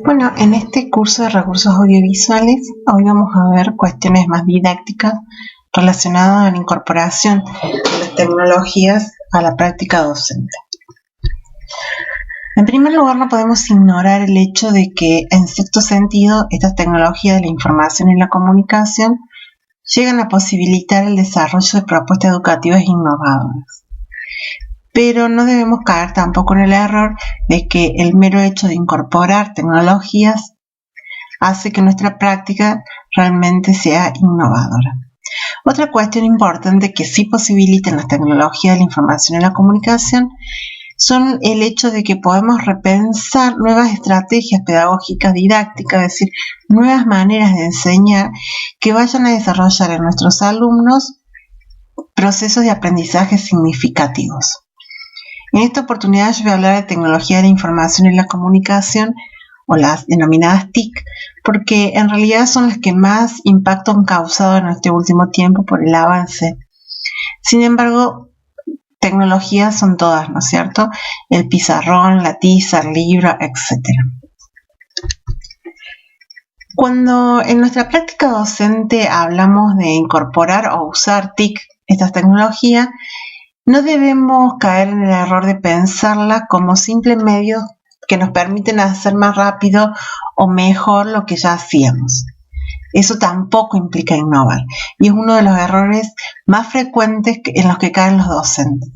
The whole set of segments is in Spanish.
Bueno, en este curso de recursos audiovisuales, hoy vamos a ver cuestiones más didácticas relacionadas a la incorporación de las tecnologías a la práctica docente. En primer lugar, no podemos ignorar el hecho de que, en cierto sentido, estas tecnologías de la información y la comunicación llegan a posibilitar el desarrollo de propuestas educativas innovadoras. Pero no debemos caer tampoco en el error de que el mero hecho de incorporar tecnologías hace que nuestra práctica realmente sea innovadora. Otra cuestión importante que sí posibilitan las tecnologías de la información y la comunicación son el hecho de que podemos repensar nuevas estrategias pedagógicas didácticas, es decir, nuevas maneras de enseñar que vayan a desarrollar en nuestros alumnos procesos de aprendizaje significativos. En esta oportunidad yo voy a hablar de tecnología de la información y la comunicación, o las denominadas TIC, porque en realidad son las que más impacto han causado en este último tiempo por el avance. Sin embargo, tecnologías son todas, ¿no es cierto? El pizarrón, la tiza, el libro, etc. Cuando en nuestra práctica docente hablamos de incorporar o usar TIC, estas tecnologías, no debemos caer en el error de pensarla como simples medios que nos permiten hacer más rápido o mejor lo que ya hacíamos. Eso tampoco implica innovar y es uno de los errores más frecuentes en los que caen los docentes.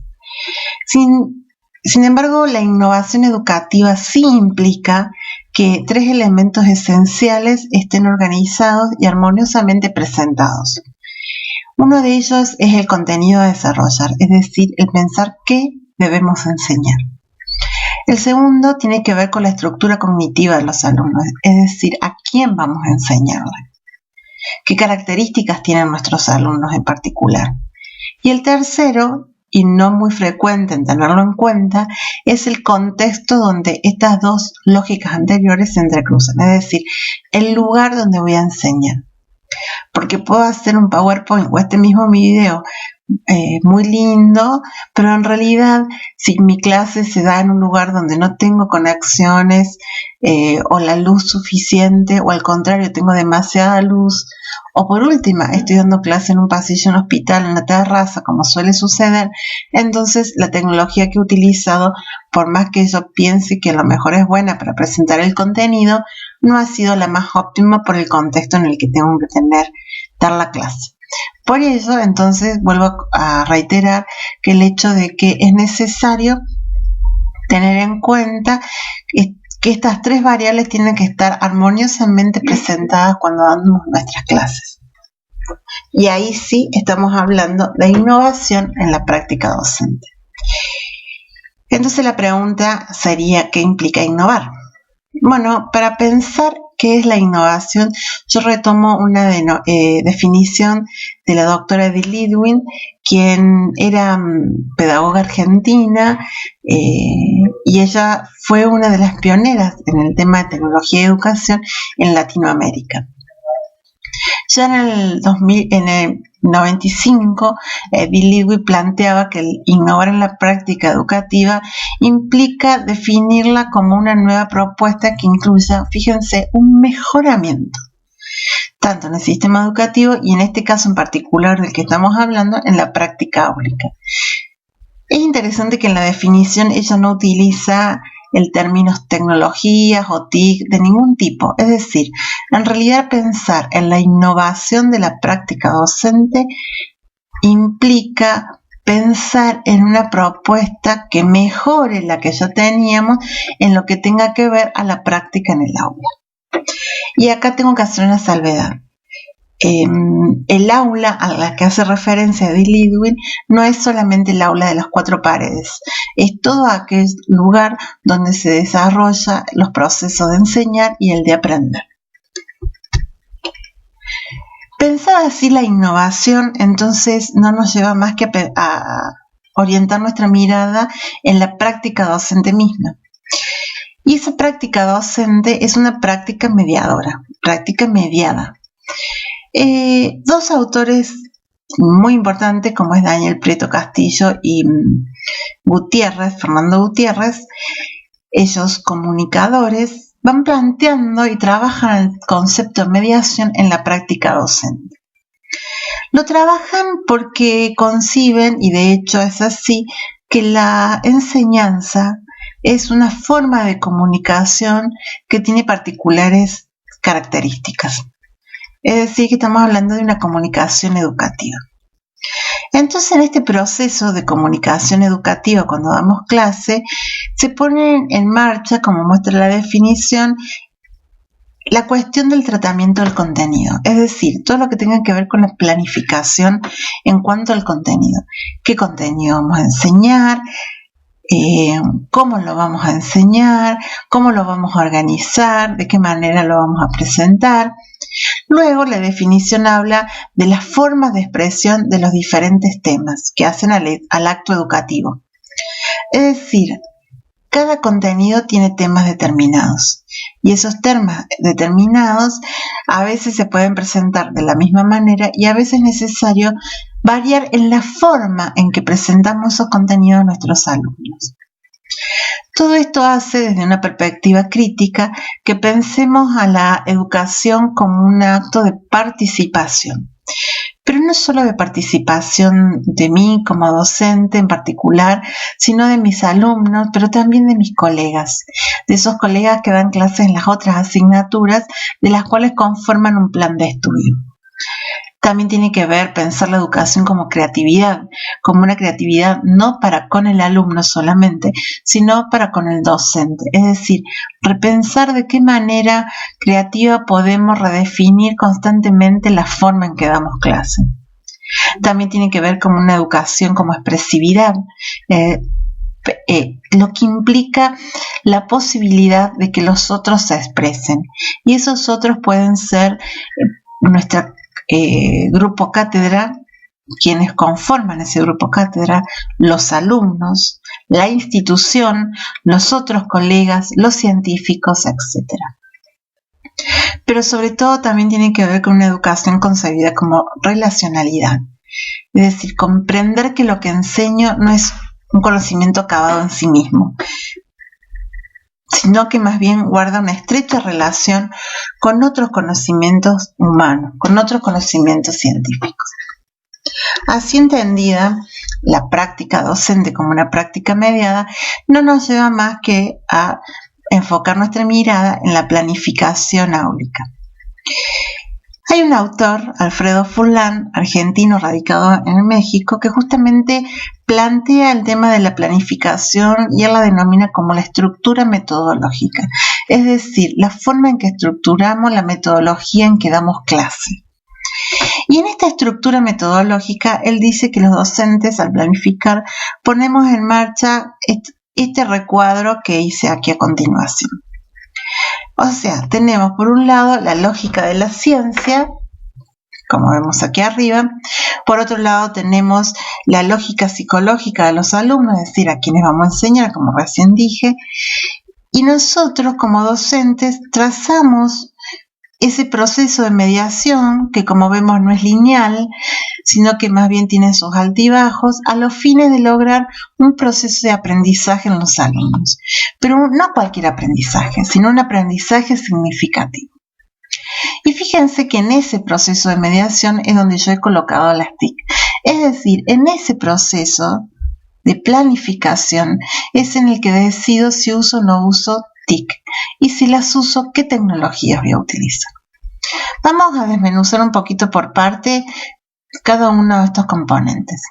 Sin embargo, la innovación educativa sí implica que tres elementos esenciales estén organizados y armoniosamente presentados. Uno de ellos es el contenido a desarrollar, es decir, el pensar qué debemos enseñar. El segundo tiene que ver con la estructura cognitiva de los alumnos, es decir, a quién vamos a enseñarle, qué características tienen nuestros alumnos en particular. Y el tercero, y no muy frecuente en tenerlo en cuenta, es el contexto donde estas dos lógicas anteriores se entrecruzan, es decir, el lugar donde voy a enseñar. Porque puedo hacer un PowerPoint o este mismo video muy lindo, pero en realidad si mi clase se da en un lugar donde no tengo conexiones o la luz suficiente, o al contrario tengo demasiada luz, o por última estoy dando clase en un pasillo, en un hospital, en la terraza, como suele suceder, entonces la tecnología que he utilizado, por más que yo piense que a lo mejor es buena para presentar el contenido, no ha sido la más óptima por el contexto en el que tengo que dar la clase. Por eso, entonces, vuelvo a reiterar que el hecho de que es necesario tener en cuenta que estas tres variables tienen que estar armoniosamente presentadas cuando damos nuestras clases. Y ahí sí estamos hablando de innovación en la práctica docente. Entonces la pregunta sería, ¿qué implica innovar? Bueno, para pensar qué es la innovación, yo retomo una definición de la doctora Edith Lidwin, quien era pedagoga argentina y ella fue una de las pioneras en el tema de tecnología y educación en Latinoamérica. Ya en el 95, Bill Lidwin planteaba que el innovar en la práctica educativa implica definirla como una nueva propuesta que incluya, fíjense, un mejoramiento, tanto en el sistema educativo y en este caso en particular del que estamos hablando, en la práctica áulica. Es interesante que en la definición ella no utiliza el término tecnologías o TIC de ningún tipo. Es decir, en realidad pensar en la innovación de la práctica docente implica pensar en una propuesta que mejore la que ya teníamos en lo que tenga que ver a la práctica en el aula. Y acá tengo que hacer una salvedad. El aula a la que hace referencia Edith Lidwin no es solamente el aula de las cuatro paredes, es todo aquel lugar donde se desarrollan los procesos de enseñar y el de aprender. Pensada así la innovación, entonces no nos lleva más que a orientar nuestra mirada en la práctica docente misma. Y esa práctica docente es una práctica mediadora, práctica mediada. Dos autores muy importantes como es Daniel Prieto Castillo y Fernando Gutiérrez, ellos comunicadores, van planteando y trabajan el concepto de mediación en la práctica docente. Lo trabajan porque conciben, y de hecho es así, que la enseñanza es una forma de comunicación que tiene particulares características. Es decir, que estamos hablando de una comunicación educativa. Entonces, en este proceso de comunicación educativa, cuando damos clase, se pone en marcha, como muestra la definición, la cuestión del tratamiento del contenido, es decir, todo lo que tenga que ver con la planificación en cuanto al contenido. ¿Qué contenido vamos a enseñar? ¿Cómo lo vamos a enseñar? ¿Cómo lo vamos a organizar? ¿De qué manera lo vamos a presentar? Luego, la definición habla de las formas de expresión de los diferentes temas que hacen al acto educativo. Es decir, cada contenido tiene temas determinados y esos temas determinados a veces se pueden presentar de la misma manera y a veces es necesario variar en la forma en que presentamos esos contenidos a nuestros alumnos. Todo esto hace desde una perspectiva crítica que pensemos a la educación como un acto de participación. Pero no solo de participación de mí como docente en particular, sino de mis alumnos, pero también de mis colegas, de esos colegas que dan clases en las otras asignaturas, de las cuales conforman un plan de estudio. También tiene que ver pensar la educación como creatividad, como una creatividad no para con el alumno solamente, sino para con el docente. Es decir, repensar de qué manera creativa podemos redefinir constantemente la forma en que damos clase. También tiene que ver con una educación como expresividad, lo que implica la posibilidad de que los otros se expresen. Y esos otros pueden ser nuestra grupo cátedra, quienes conforman ese grupo cátedra, los alumnos, la institución, los otros colegas, los científicos, etc. Pero sobre todo también tiene que ver con una educación concebida como relacionalidad. Es decir, comprender que lo que enseño no es un conocimiento acabado en sí mismo, sino que más bien guarda una estrecha relación con otros conocimientos humanos, con otros conocimientos científicos. Así entendida, la práctica docente como una práctica mediada no nos lleva más que a enfocar nuestra mirada en la planificación áulica. Hay un autor, Alfredo Furlan, argentino radicado en México, que justamente plantea el tema de la planificación y él la denomina como la estructura metodológica, es decir, la forma en que estructuramos la metodología en que damos clase. Y en esta estructura metodológica, él dice que los docentes, al planificar, ponemos en marcha este recuadro que hice aquí a continuación. O sea, tenemos por un lado la lógica de la ciencia, como vemos aquí arriba. Por otro lado tenemos la lógica psicológica de los alumnos, es decir, a quienes vamos a enseñar, como recién dije. Y nosotros como docentes trazamos ese proceso de mediación, que como vemos no es lineal, sino que más bien tiene sus altibajos, a los fines de lograr un proceso de aprendizaje en los alumnos. Pero no cualquier aprendizaje, sino un aprendizaje significativo. Y fíjense que en ese proceso de mediación es donde yo he colocado las TIC. Es decir, en ese proceso de planificación es en el que decido si uso o no uso TIC. Y si las uso, ¿qué tecnologías voy a utilizar? Vamos a desmenuzar un poquito por parte cada uno de estos componentes.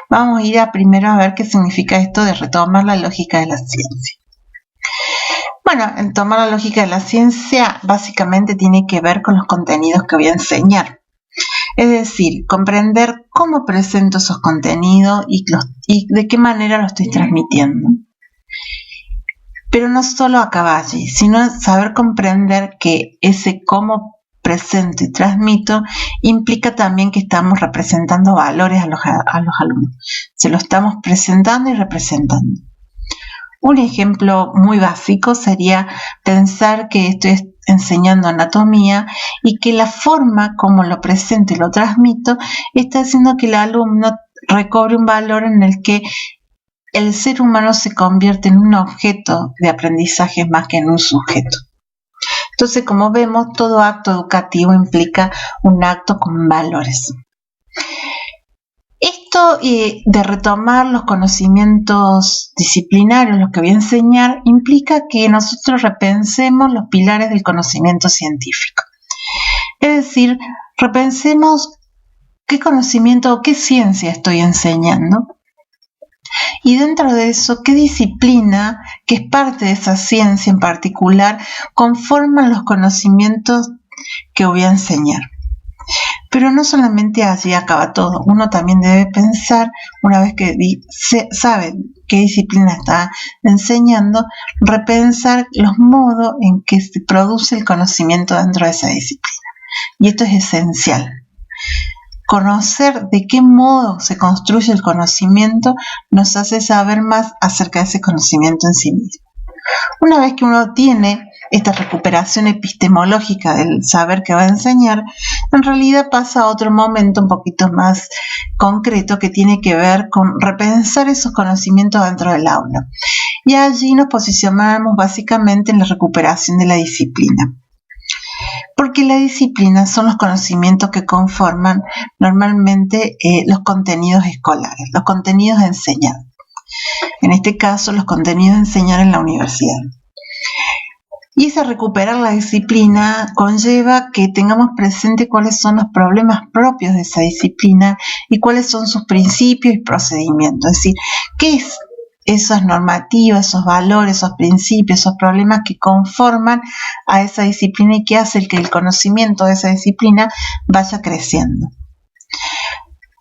Vamos a ir primero a ver qué significa esto de retomar la lógica de la ciencia. Bueno, en tomar la lógica de la ciencia básicamente tiene que ver con los contenidos que voy a enseñar. Es decir, comprender cómo presento esos contenidos y de qué manera los estoy transmitiendo. Pero no solo acaba allí, sino saber comprender que ese cómo presento y transmito implica también que estamos representando valores a los alumnos. Se lo estamos presentando y representando. Un ejemplo muy básico sería pensar que estoy enseñando anatomía y que la forma como lo presento y lo transmito está haciendo que el alumno recobre un valor en el que el ser humano se convierte en un objeto de aprendizaje más que en un sujeto. Entonces, como vemos, todo acto educativo implica un acto con valores. Esto de retomar los conocimientos disciplinarios, lo que voy a enseñar, implica que nosotros repensemos los pilares del conocimiento científico. Es decir, repensemos qué conocimiento o qué ciencia estoy enseñando y dentro de eso, qué disciplina, que es parte de esa ciencia en particular, conforman los conocimientos que voy a enseñar. Pero no solamente allí acaba todo, uno también debe pensar, una vez que sabe qué disciplina está enseñando, repensar los modos en que se produce el conocimiento dentro de esa disciplina. Y esto es esencial. Conocer de qué modo se construye el conocimiento nos hace saber más acerca de ese conocimiento en sí mismo. Una vez que uno tiene esta recuperación epistemológica del saber que va a enseñar, en realidad pasa a otro momento un poquito más concreto que tiene que ver con repensar esos conocimientos dentro del aula. Y allí nos posicionamos básicamente en la recuperación de la disciplina. Porque la disciplina son los conocimientos que conforman normalmente los contenidos escolares, los contenidos de enseñar. En este caso, los contenidos de enseñar en la universidad. Y ese recuperar la disciplina conlleva que tengamos presente cuáles son los problemas propios de esa disciplina y cuáles son sus principios y procedimientos. Es decir, qué es esas normativas, esos valores, esos principios, esos problemas que conforman a esa disciplina y que hacen que el conocimiento de esa disciplina vaya creciendo.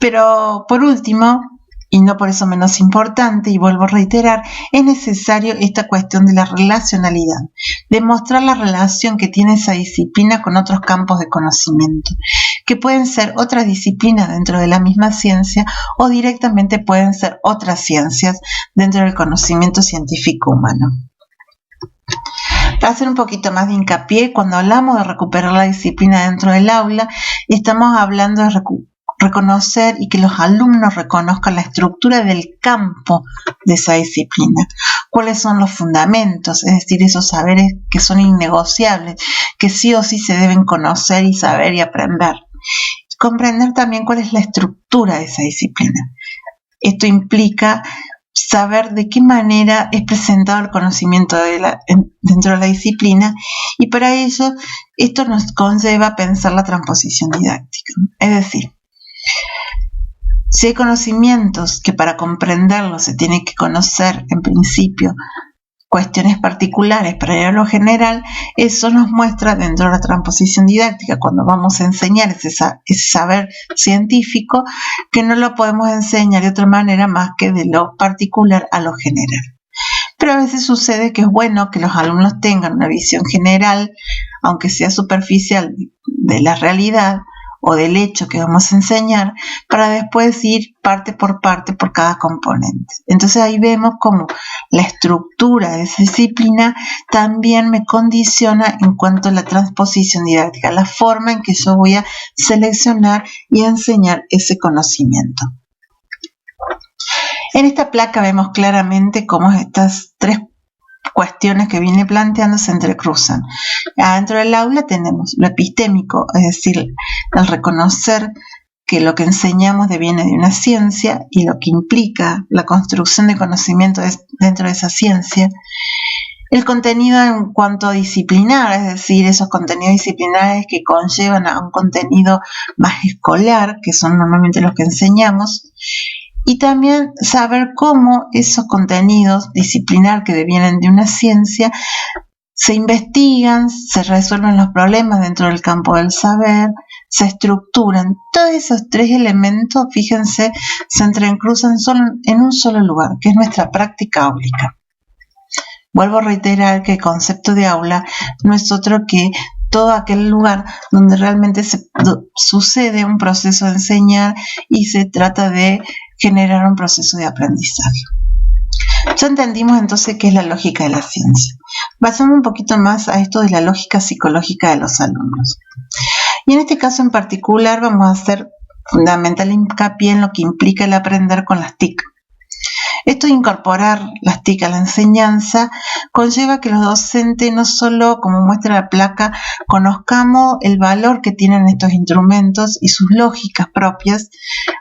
Pero por último, y no por eso menos importante, y vuelvo a reiterar, es necesario esta cuestión de la relacionalidad, demostrar la relación que tiene esa disciplina con otros campos de conocimiento, que pueden ser otras disciplinas dentro de la misma ciencia o directamente pueden ser otras ciencias dentro del conocimiento científico humano. Para hacer un poquito más de hincapié, cuando hablamos de recuperar la disciplina dentro del aula, estamos hablando de reconocer y que los alumnos reconozcan la estructura del campo de esa disciplina, cuáles son los fundamentos, es decir, esos saberes que son innegociables, que sí o sí se deben conocer y saber y aprender. Comprender también cuál es la estructura de esa disciplina. Esto implica saber de qué manera es presentado el conocimiento dentro de la disciplina y para ello esto nos conlleva pensar la transposición didáctica, es decir, si hay conocimientos que para comprenderlos se tiene que conocer en principio cuestiones particulares para ir a lo general, eso nos muestra dentro de la transposición didáctica, cuando vamos a enseñar ese saber científico, que no lo podemos enseñar de otra manera más que de lo particular a lo general. Pero a veces sucede que es bueno que los alumnos tengan una visión general, aunque sea superficial, de la realidad o del hecho que vamos a enseñar, para después ir parte por cada componente. Entonces ahí vemos cómo la estructura de esa disciplina también me condiciona en cuanto a la transposición didáctica, la forma en que yo voy a seleccionar y enseñar ese conocimiento. En esta placa vemos claramente cómo estas tres cuestiones que viene planteando se entrecruzan. Adentro del aula tenemos lo epistémico, es decir, el reconocer que lo que enseñamos deviene de una ciencia y lo que implica la construcción de conocimiento dentro de esa ciencia. El contenido en cuanto a disciplinar, es decir, esos contenidos disciplinares que conllevan a un contenido más escolar, que son normalmente los que enseñamos. Y también saber cómo esos contenidos disciplinar que devienen de una ciencia se investigan, se resuelven los problemas dentro del campo del saber, se estructuran. Todos esos tres elementos, fíjense, se entrecruzan en un solo lugar, que es nuestra práctica áulica. Vuelvo a reiterar que el concepto de aula no es otro que todo aquel lugar donde realmente sucede un proceso de enseñar y se trata de generar un proceso de aprendizaje. Ya entendimos entonces qué es la lógica de la ciencia. Pasamos un poquito más a esto de la lógica psicológica de los alumnos. Y en este caso en particular vamos a hacer fundamental hincapié en lo que implica el aprender con las TIC. Esto de incorporar las TIC a la enseñanza conlleva que los docentes no solo, como muestra la placa, conozcamos el valor que tienen estos instrumentos y sus lógicas propias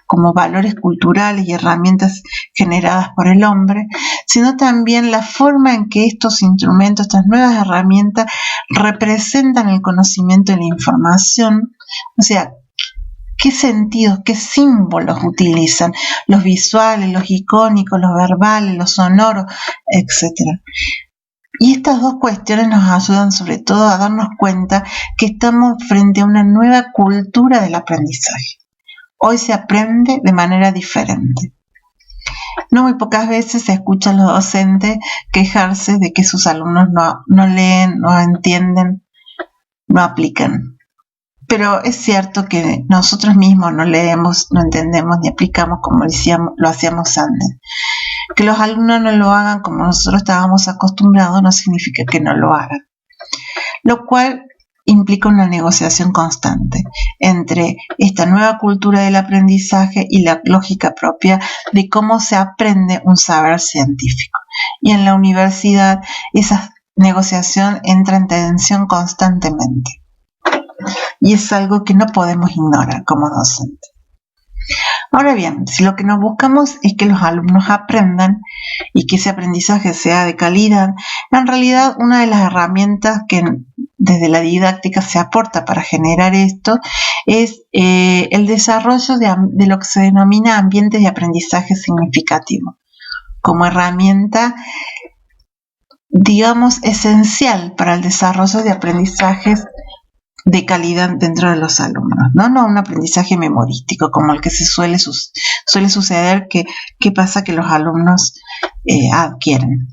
como valores culturales y herramientas generadas por el hombre, sino también la forma en que estos instrumentos, estas nuevas herramientas, representan el conocimiento y la información, o sea, qué sentidos, qué símbolos utilizan, los visuales, los icónicos, los verbales, los sonoros, etc. Y estas dos cuestiones nos ayudan sobre todo a darnos cuenta que estamos frente a una nueva cultura del aprendizaje. Hoy se aprende de manera diferente. No muy pocas veces se escuchan los docentes quejarse de que sus alumnos no leen, no entienden, no aplican. Pero es cierto que nosotros mismos no leemos, no entendemos ni aplicamos como lo hacíamos antes. Que los alumnos no lo hagan como nosotros estábamos acostumbrados no significa que no lo hagan. Lo cual implica una negociación constante entre esta nueva cultura del aprendizaje y la lógica propia de cómo se aprende un saber científico. Y en la universidad esa negociación entra en tensión constantemente. Y es algo que no podemos ignorar como docentes. Ahora bien, si lo que nos buscamos es que los alumnos aprendan y que ese aprendizaje sea de calidad, en realidad una de las herramientas que desde la didáctica se aporta para generar esto es el desarrollo de lo que se denomina ambientes de aprendizaje significativo, como herramienta, digamos, esencial para el desarrollo de aprendizajes de calidad dentro de los alumnos, no un aprendizaje memorístico como el que suele suceder, que pasa que los alumnos adquieren.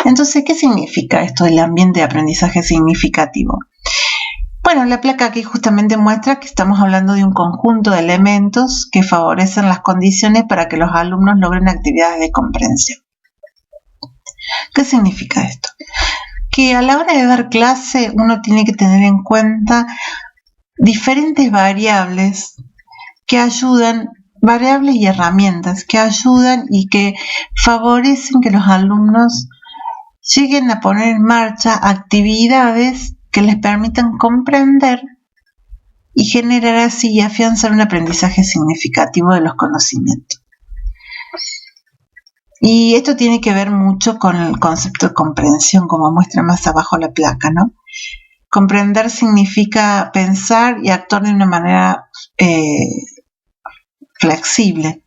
Entonces, ¿qué significa esto del ambiente de aprendizaje significativo? Bueno, la placa aquí justamente muestra que estamos hablando de un conjunto de elementos que favorecen las condiciones para que los alumnos logren actividades de comprensión. ¿Qué significa esto? Que a la hora de dar clase uno tiene que tener en cuenta diferentes variables que ayudan, variables y herramientas que ayudan y que favorecen que los alumnos lleguen a poner en marcha actividades que les permitan comprender y generar así y afianzar un aprendizaje significativo de los conocimientos. Y esto tiene que ver mucho con el concepto de comprensión, como muestra más abajo la placa, ¿no? Comprender significa pensar y actuar de una manera flexible.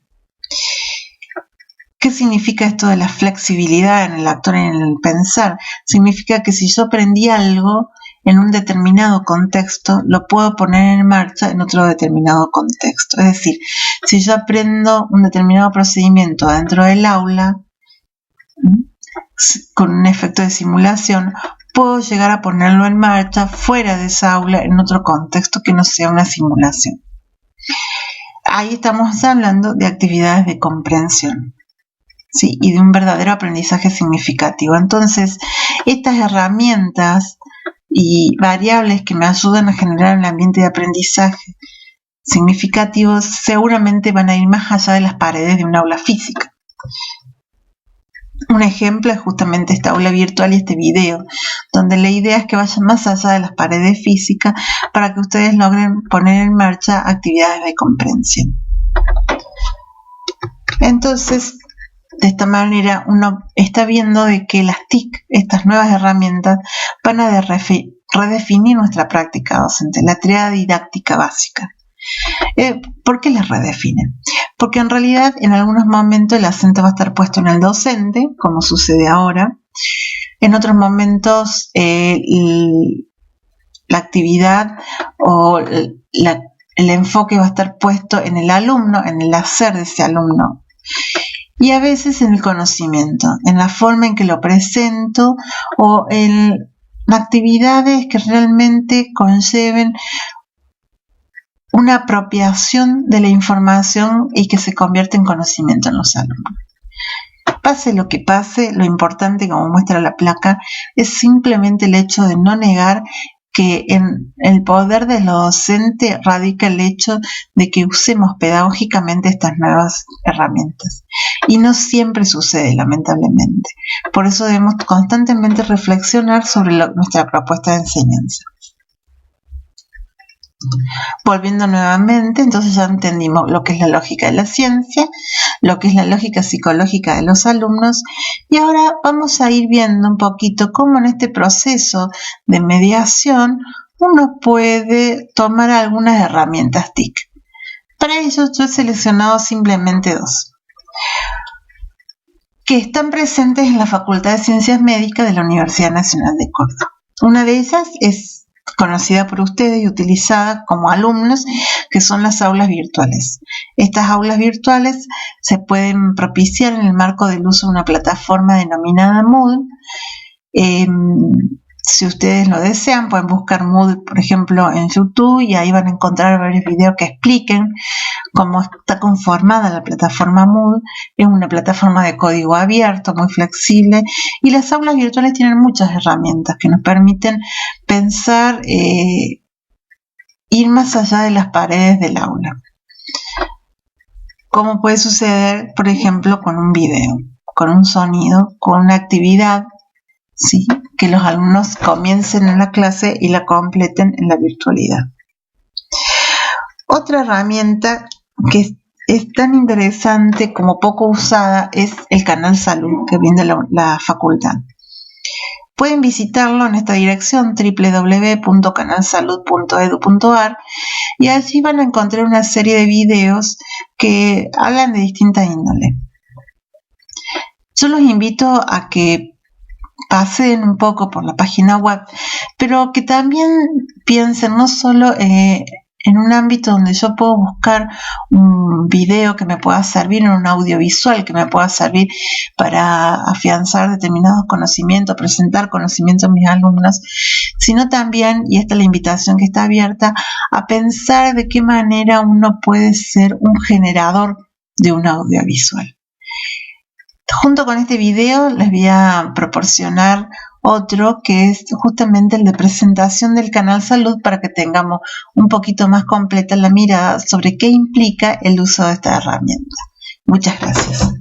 ¿Qué significa esto de la flexibilidad en el actuar y en el pensar? Significa que si yo aprendí algo en un determinado contexto, lo puedo poner en marcha en otro determinado contexto. Es decir, si yo aprendo un determinado procedimiento dentro del aula, con un efecto de simulación, puedo llegar a ponerlo en marcha fuera de esa aula en otro contexto que no sea una simulación. Ahí estamos hablando de actividades de comprensión, ¿sí? Y de un verdadero aprendizaje significativo. Entonces, estas herramientas y variables que me ayudan a generar un ambiente de aprendizaje significativo seguramente van a ir más allá de las paredes de un aula física. Un ejemplo es justamente esta aula virtual y este video, donde la idea es que vayan más allá de las paredes físicas para que ustedes logren poner en marcha actividades de comprensión. Entonces, de esta manera uno está viendo de que las TIC, estas nuevas herramientas, van a redefinir nuestra práctica docente, la tríada didáctica básica. ¿Por qué las redefinen? Porque en realidad en algunos momentos el acento va a estar puesto en el docente, como sucede ahora. En otros momentos la actividad o el enfoque va a estar puesto en el alumno, en el hacer de ese alumno. Y a veces en el conocimiento, en la forma en que lo presento o en actividades que realmente conlleven una apropiación de la información y que se convierte en conocimiento en los alumnos. Pase lo que pase, lo importante, como muestra la placa, es simplemente el hecho de no negar que en el poder de lo docente radica el hecho de que usemos pedagógicamente estas nuevas herramientas. Y no siempre sucede, lamentablemente. Por eso debemos constantemente reflexionar sobre nuestra propuesta de enseñanza. Volviendo nuevamente, entonces ya entendimos lo que es la lógica de la ciencia, lo que es la lógica psicológica de los alumnos, y ahora vamos a ir viendo un poquito cómo en este proceso de mediación uno puede tomar algunas herramientas TIC. Para ello yo he seleccionado simplemente dos, que están presentes en la Facultad de Ciencias Médicas de la Universidad Nacional de Córdoba. Una de ellas es conocida por ustedes y utilizada como alumnos, que son las aulas virtuales. Estas aulas virtuales se pueden propiciar en el marco del uso de una plataforma denominada Moodle. Si ustedes lo desean, pueden buscar Moodle, por ejemplo, en YouTube, y ahí van a encontrar varios videos que expliquen cómo está conformada la plataforma Moodle. Es una plataforma de código abierto, muy flexible, y las aulas virtuales tienen muchas herramientas que nos permiten pensar, ir más allá de las paredes del aula. Como puede suceder, por ejemplo, con un video, con un sonido, con una actividad, ¿sí?, que los alumnos comiencen en la clase y la completen en la virtualidad. Otra herramienta que es tan interesante como poco usada es el canal Salud que brinda la facultad. Pueden visitarlo en esta dirección www.canalsalud.edu.ar y allí van a encontrar una serie de videos que hablan de distintas índoles. Yo los invito a que pasen un poco por la página web, pero que también piensen no solo en un ámbito donde yo puedo buscar un video que me pueda servir, en un audiovisual que me pueda servir para afianzar determinados conocimientos, presentar conocimientos a mis alumnos, sino también, y esta es la invitación que está abierta, a pensar de qué manera uno puede ser un generador de un audiovisual. Junto con este video les voy a proporcionar otro que es justamente el de presentación del canal Salud, para que tengamos un poquito más completa la mirada sobre qué implica el uso de esta herramienta. Muchas gracias.